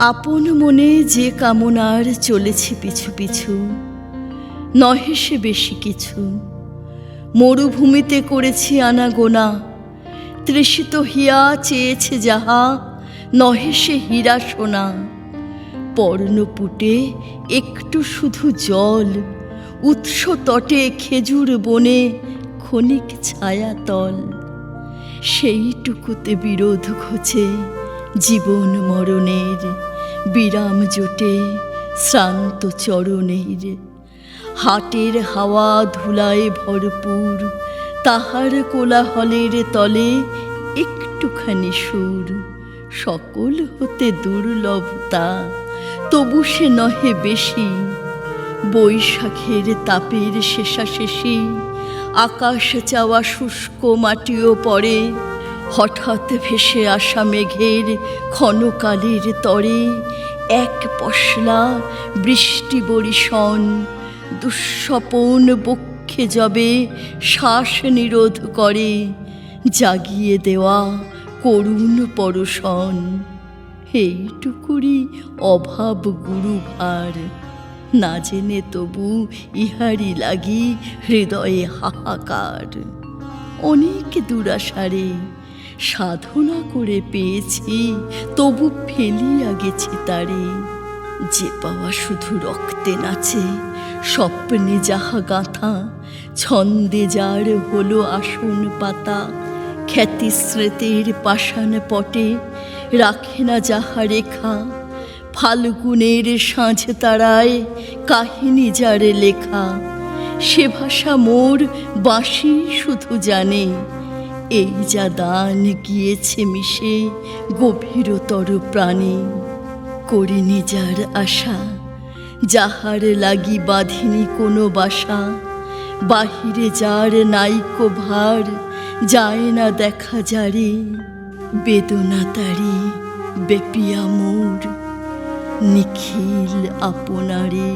আপন মনে যে কামনার চলেছে পিছু পিছু, নহে সে বেশি কিছু। মরুভূমিতে করেছি আনাগোনা, তৃষিত হিয়া চেয়েছে যাহা, নহে সে হীরা সোনা। পর্ণপুটে একটু শুধু জল, উৎস তটে খেজুর বনে ক্ষণিক ছায়াতল। সেইটুকুতে বিরোধ ঘোচে জীবন মরণের, বিরাম জোটে শ্রান্ত চরণের। হাটের হাওয়া ধুলায় ভরপুর, তাহার কোলাহলের তলে একটুখানি সুর। সকল হতে দুর্লভতা, তবু সে নহে বেশি। বৈশাখের তাপের শেষাশেষি আকাশ চাওয়া শুষ্ক মাটিও পড়ে। হঠাৎ ভেসে আসা মেঘের ক্ষণকালের তরে এক পশলা বৃষ্টি বরিশন, দুঃস্বপন বক্ষে যবে শ্বাস নিরোধ করে, জাগিয়ে দেওয়া করুণ পরশন। এইটুকুরি অভাব গুরুভার, না জেনে তবু ইহারি লাগি হৃদয়ে হাহাকার। অনেক দুরাশারে সাধনা করে পেয়েছি, তবু ফেলিয়া গেছি তারে। যে পাওয়া শুধু রক্তে নাচে, স্বপ্নে যাহা গাঁথা, ছন্দে যার হলো আসন পাতা। খ্যাতি স্মৃতির পাষাণ পটে রাখে না যাহা রেখা, ফাল্গুনের সাঁঝ তারায় কাহিনী যার লেখা। সে ভাষা মোর বাঁশি শুধু জানে, এই যা দান গিয়েছে মিশে গভীরতর প্রাণে। করিনি যার আশা, যাহার লাগি বাঁধিনি কোনো বাসা, বাহিরে যার নাইকো ভার, যায় না দেখা যারে। বেদনা তারি বেপিয়া মোর, নিখিল আপনারে।